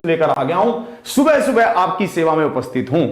लेकर आ गया हूं, सुबह सुबह आपकी सेवा में उपस्थित हूं।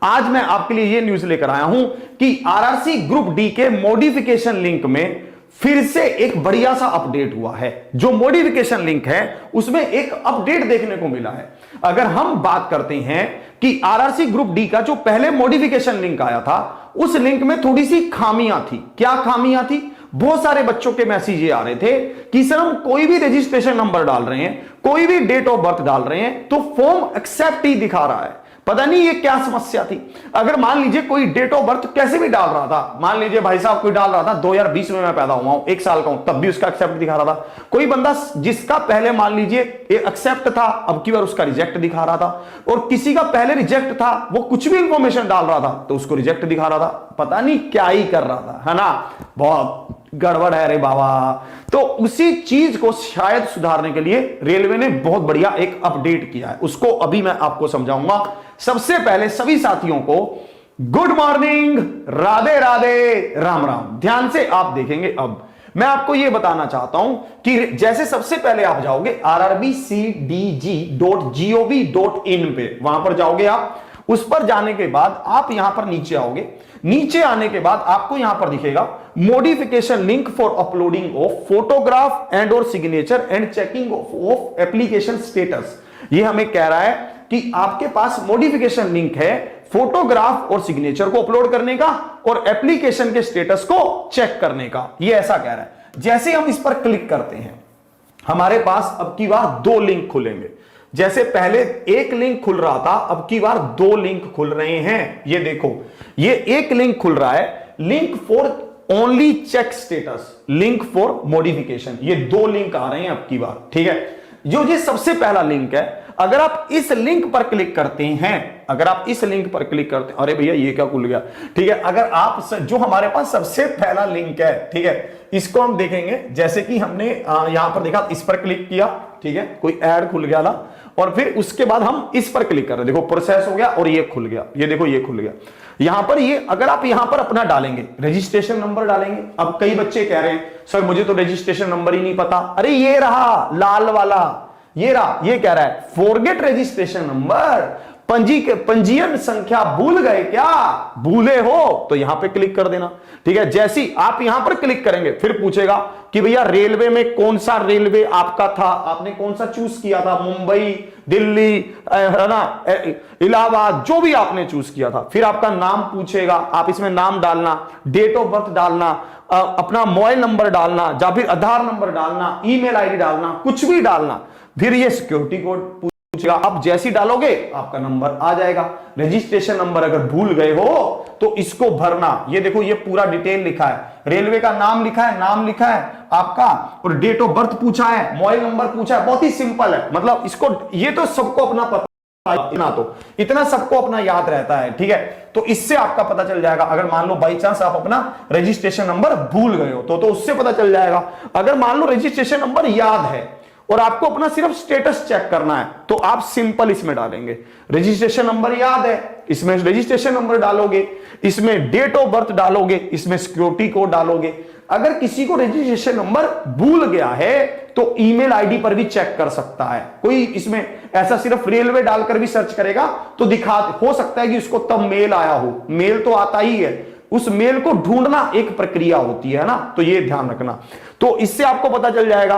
आज मैं आपके लिए यह न्यूज लेकर आया हूं कि आरआरसी ग्रुप डी के मॉडिफिकेशन लिंक में फिर से एक बढ़िया सा अपडेट हुआ है। जो मॉडिफिकेशन लिंक है उसमें एक अपडेट देखने को मिला है। अगर हम बात करते हैं कि आरआरसी ग्रुप डी का जो पहले मॉडिफिकेशन लिंक आया था उस लिंक में थोड़ी सी खामियां थी। क्या खामियां थी? बहुत सारे बच्चों के मैसेज ये आ रहे थे कि सर हम कोई भी रजिस्ट्रेशन नंबर डाल रहे हैं, कोई भी डेट ऑफ बर्थ डाल रहे हैं तो फॉर्म एक्सेप्ट ही दिखा रहा है। पता नहीं ये क्या समस्या थी। अगर मान लीजिए कोई डेट ऑफ बर्थ कैसे भी डाल रहा था, मान लीजिए भाई साहब कोई डाल रहा था 2020 में मैं पैदा हुआ हूं, 1 साल का हूं, तब भी उसका एक्सेप्ट दिखा रहा था। कोई बंदा जिसका पहले मान लीजिए एक्सेप्ट था, अब की बार उसका रिजेक्ट दिखा रहा था, और किसी का पहले रिजेक्ट था, वो कुछ भी इंफॉर्मेशन डाल रहा था तो उसको रिजेक्ट दिखा रहा था। पता नहीं क्या ही कर रहा था, है ना। बहुत गड़बड़ है रे बाबा। तो उसी चीज को शायद सुधारने के लिए रेलवे ने बहुत बढ़िया एक अपडेट किया है, उसको अभी मैं आपको समझाऊंगा। सबसे पहले सभी साथियों को गुड मॉर्निंग, राधे राधे, राम राम। ध्यान से आप देखेंगे। अब मैं आपको यह बताना चाहता हूं कि जैसे सबसे पहले आप जाओगे rrbcdg.gov.in पे, वहां पर जाओगे आप। उस पर जाने के बाद आप यहां पर नीचे आओगे। नीचे आने के बाद आपको यहां पर दिखेगा modification link for uploading of photograph and और signature and checking of application status. ये हमें कह रहा है कि आपके पास मॉडिफिकेशन लिंक है फोटोग्राफ और सिग्नेचर को अपलोड करने का और एप्लीकेशन के स्टेटस को चेक करने का। ये ऐसा कह रहा है। जैसे हम इस पर क्लिक करते हैं हमारे पास अब की बार 2 लिंक खुलेंगे। जैसे पहले एक लिंक खुल रहा था, अब की बार 2 लिंक खुल रहे हैं। ये देखो, ये एक लिंक खुल रहा है, link for only check status, link for modification. ये 2 लिंक आ रहे हैं अब की बार, ठीक है। जो ये सबसे पहला लिंक है, अगर आप इस लिंक पर क्लिक करते हैं, अगर आप इस लिंक पर क्लिक करते हैं, अरे भैया ये क्या खुल गया, ठीक है। अगर आप जो हमारे पास सबसे पहला लिंक है, ठीक है, इसको हम देखेंगे। जैसे कि हमने यहां पर देखा, इस पर क्लिक किया, ठीक है, कोई ऐड खुल गया था, और फिर उसके बाद हम इस पर क्लिक कर रहे हैं, देखो प्रोसेस हो गया और ये खुल गया, ये देखो ये खुल गया। यहां पर ये अगर आप यहां पर अपना डालेंगे, रजिस्ट्रेशन नंबर डालेंगे। अब कई बच्चे कह रहे हैं सर मुझे तो रजिस्ट्रेशन नंबर ही नहीं पता। अरे ये रहा लाल वाला, ये रहा, ये कह रहा है फॉरगेट रजिस्ट्रेशन नंबर, पंजीयन संख्या भूल गए क्या? भूले हो तो यहां पे क्लिक कर देना, ठीक है। जैसे ही आप यहां पर क्लिक करेंगे फिर पूछेगा कि भैया रेलवे में कौन सा रेलवे आपका था, आपने कौन सा चूज किया था, मुंबई, दिल्ली, है ना, इलाहाबाद, जो भी आपने चूज किया था। फिर आपका नाम पूछेगा, आप इसमें नाम डालना, डेट ऑफ बर्थ डालना, अपना मोबाइल नंबर डालना, या फिर आधार नंबर डालना, ईमेल आईडी डालना, कुछ भी डालना। फिर ये सिक्योरिटी कोड पूछेगा, आप जैसी डालोगे आपका नंबर आ जाएगा। रजिस्ट्रेशन नंबर अगर भूल गए हो तो इसको भरना। ये देखो ये पूरा डिटेल लिखा है, रेलवे का नाम लिखा है, नाम लिखा है आपका, और डेट ऑफ बर्थ पूछा है, मोबाइल नंबर पूछा है। बहुत ही सिंपल है, मतलब इसको ये तो सबको अपना पता, इतना सबको अपना याद रहता है, ठीक है। तो इससे आपका पता चल जाएगा। अगर मान लो बाई चांस आप अपना रजिस्ट्रेशन नंबर भूल गए हो तो उससे पता चल जाएगा। अगर मान लो रजिस्ट्रेशन नंबर याद है और आपको अपना सिर्फ स्टेटस चेक करना है तो आप सिंपल इसमें डालेंगे रजिस्ट्रेशन नंबर याद है, इसमें रजिस्ट्रेशन नंबर डालोगे, इसमें डेट ऑफ बर्थ डालोगे, इसमें सिक्योरिटी कोड डालोगे। अगर किसी को रजिस्ट्रेशन नंबर भूल गया है तो ईमेल आईडी पर भी चेक कर सकता है। कोई इसमें ऐसा सिर्फ रेलवे डालकर भी सर्च करेगा तो हो सकता है कि उसको तब मेल आया हो, मेल तो आता ही है, उस मेल को ढूंढना एक प्रक्रिया होती है ना, तो ये ध्यान रखना। तो इससे आपको पता चल जाएगा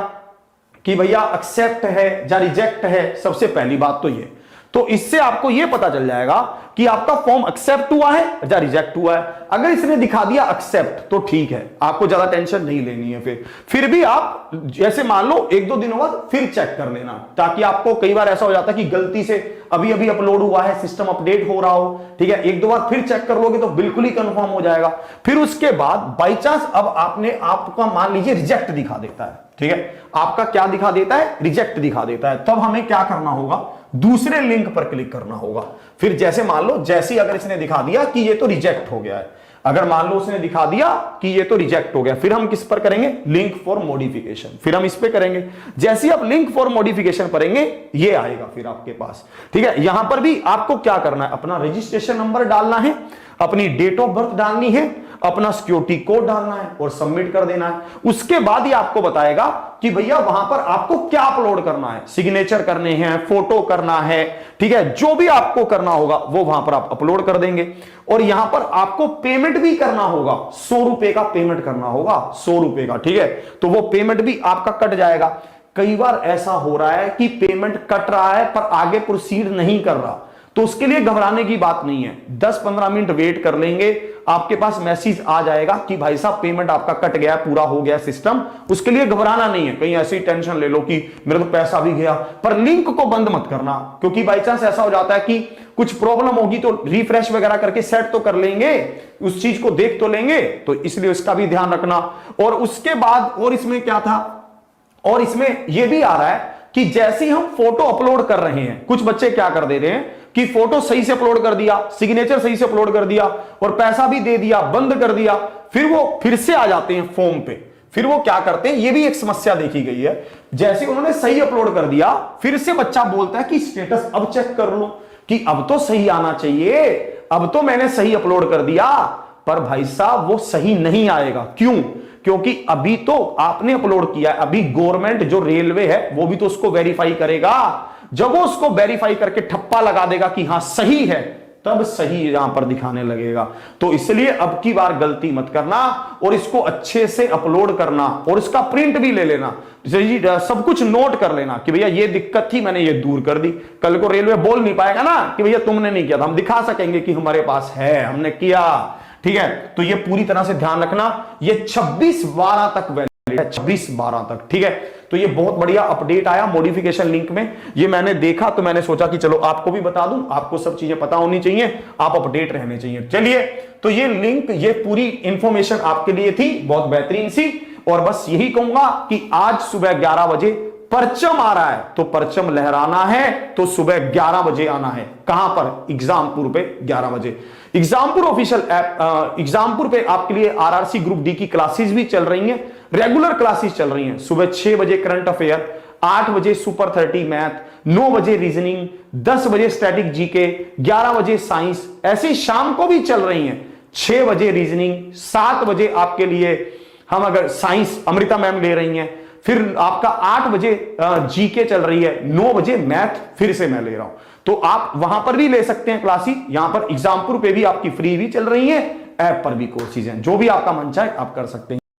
कि भैया एक्सेप्ट है या रिजेक्ट है। सबसे पहली बात तो ये, तो इससे आपको यह पता चल जाएगा कि आपका फॉर्म एक्सेप्ट हुआ है या रिजेक्ट हुआ है। अगर इसने दिखा दिया एक्सेप्ट तो ठीक है, आपको ज्यादा टेंशन नहीं लेनी है। फिर भी आप जैसे मान लो 1-2 दिनों बाद फिर चेक कर लेना, ताकि आपको कई बार ऐसा हो जाता है कि गलती से अभी अभी अपलोड हुआ है, सिस्टम अपडेट हो रहा हो, ठीक है। 1-2 बार फिर चेक कर लोगे तो बिल्कुल ही कंफर्म हो जाएगा। फिर उसके बाद बाई चांस अब आपका मान लीजिए रिजेक्ट दिखा देता है, ठीक है, आपका क्या दिखा देता है, रिजेक्ट दिखा देता है, तब हमें क्या करना होगा, दूसरे लिंक पर क्लिक करना होगा। फिर जैसे मान लो जैसे अगर इसने दिखा दिया कि ये तो रिजेक्ट हो गया है, अगर मान लो उसने दिखा दिया कि ये तो रिजेक्ट हो गया, फिर हम किस पर करेंगे, लिंक फॉर मॉडिफिकेशन, फिर हम इस पे करेंगे। जैसे आप लिंक फॉर मॉडिफिकेशन करेंगे ये आएगा फिर आपके पास, ठीक है। यहां पर भी आपको क्या करना है, अपना रजिस्ट्रेशन नंबर डालना है, अपनी डेट ऑफ बर्थ डालनी है, अपना सिक्योरिटी कोड डालना है और सबमिट कर देना है। उसके बाद ही आपको बताएगा कि भैया वहां पर आपको क्या अपलोड करना है, सिग्नेचर करने हैं, फोटो करना है, ठीक है, जो भी आपको करना होगा वो वहां पर आप अपलोड कर देंगे। और यहां पर आपको पेमेंट भी करना होगा, 100 रुपए का पेमेंट करना होगा, 100 रुपए का, ठीक है, तो वो पेमेंट भी आपका कट जाएगा। कई बार ऐसा हो रहा है कि पेमेंट कट रहा है पर आगे प्रोसीड नहीं कर रहा, तो उसके लिए घबराने की बात नहीं है, 10-15 मिनट वेट कर लेंगे, आपके पास मैसेज आ जाएगा कि भाई साहब पेमेंट आपका कट गया, पूरा हो गया सिस्टम। उसके लिए घबराना नहीं है, कहीं ऐसी टेंशन ले लो कि मेरे तो पैसा भी गया, पर लिंक को बंद मत करना, क्योंकि बाई चांस ऐसा हो जाता है कि कुछ प्रॉब्लम होगी तो रिफ्रेश वगैरह करके सेट तो कर लेंगे, उस चीज को देख तो लेंगे, तो इसलिए उसका भी ध्यान रखना। और उसके बाद और इसमें क्या था, और इसमें यह भी आ रहा है कि जैसे ही हम फोटो अपलोड कर रहे हैं, कुछ बच्चे क्या कर दे रहे हैं कि फोटो सही से अपलोड कर दिया, सिग्नेचर सही से अपलोड कर दिया और पैसा भी दे दिया, बंद कर दिया, फिर वो फिर से आ जाते हैं फॉर्म पे, फिर वो क्या करते हैं, ये भी एक समस्या देखी गई है, जैसे उन्होंने सही अपलोड कर दिया फिर से बच्चा बोलता है कि स्टेटस अब चेक कर लो कि अब तो सही आना चाहिए, अब तो मैंने सही अपलोड कर दिया, पर भाई साहब वो सही नहीं आएगा। क्यों? क्योंकि अभी तो आपने अपलोड किया है, अभी गवर्नमेंट जो रेलवे है वो भी तो उसको वेरीफाई करेगा, जब वो उसको वेरीफाई करके ठप्पा लगा देगा कि हां सही है, तब सही यहां पर दिखाने लगेगा। तो इसलिए अब की बार गलती मत करना और इसको अच्छे से अपलोड करना और इसका प्रिंट भी ले लेना, सब कुछ नोट कर लेना कि भैया ये दिक्कत थी, मैंने ये दूर कर दी। कल को रेलवे बोल नहीं पाएगा ना कि भैया तुमने नहीं किया था, हम दिखा सकेंगे कि हमारे पास है, हमने किया, ठीक है। तो ये पूरी तरह से ध्यान रखना, ये 26/12 तक वैलिड है, 26/12 तक, ठीक है। तो ये बहुत बढ़िया अपडेट आया मॉडिफिकेशन लिंक में, ये मैंने देखा तो मैंने सोचा कि चलो आपको भी बता दूं, आपको सब चीजें पता होनी चाहिए, आप अपडेट रहने चाहिए। चलिए, तो ये लिंक, ये पूरी इंफॉर्मेशन आपके लिए थी, बहुत बेहतरीन सी। और बस यही कहूंगा कि आज सुबह 11 बजे परचम आ रहा है, तो परचम लहराना है तो सुबह 11 बजे आना है। कहां पर? एग्जामपुर पे 11 बजे। एग्जामपुर ऑफिशियल ऐप, एग्जामपुर पे आपके लिए आरआरसी ग्रुप डी की क्लासेस भी चल रही हैं, रेगुलर क्लासेस चल रही हैं। सुबह 6 बजे करंट अफेयर, 8 बजे सुपर 30 मैथ, 9 बजे रीजनिंग, 10 बजे स्टैटिक जीके, 11 बजे साइंस, ऐसे शाम को भी चल रही हैं। 6 बजे रीजनिंग, 7 बजे आपके लिए हम अगर साइंस अमृता मैम ले रही हैं, फिर आपका 8 बजे जीके चल रही है, 9 बजे मैथ फिर से मैं ले रहा हूं। तो आप वहां पर भी ले सकते हैं क्लासेस, यहां पर एग्जामपुर पे भी आपकी फ्री भी चल रही है, ऐप पर भी कोर्सेज हैं, जो भी आपका मन चाहे आप कर सकते हैं।